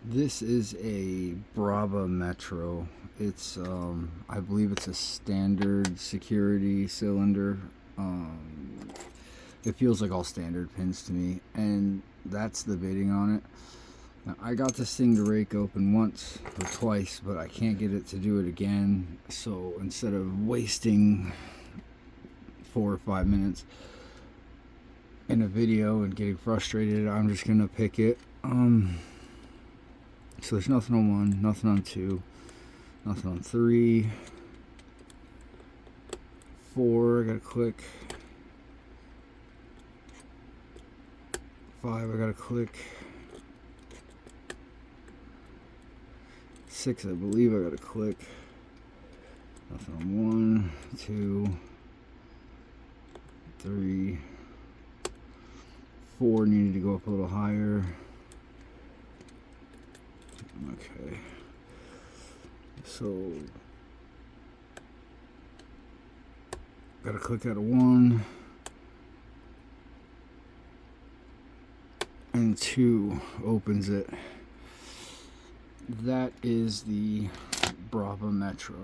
This is a Brava Metro. It's I believe it's a standard security cylinder. It feels like all standard pins to me, and that's the bitting on it. Now, I got this thing to rake open once or twice, but I can't get it to do it again. So instead of wasting 4 or 5 minutes in a video and getting frustrated, I'm just gonna pick it. So there's nothing on 1, nothing on 2, nothing on 3, 4, I gotta click. 5, I gotta click. 6, I believe I gotta click. Nothing on 1, 2, 3, 4 needed to go up a little higher. Okay, so gotta click out of 1 and 2 opens it. That is the Brava Metro.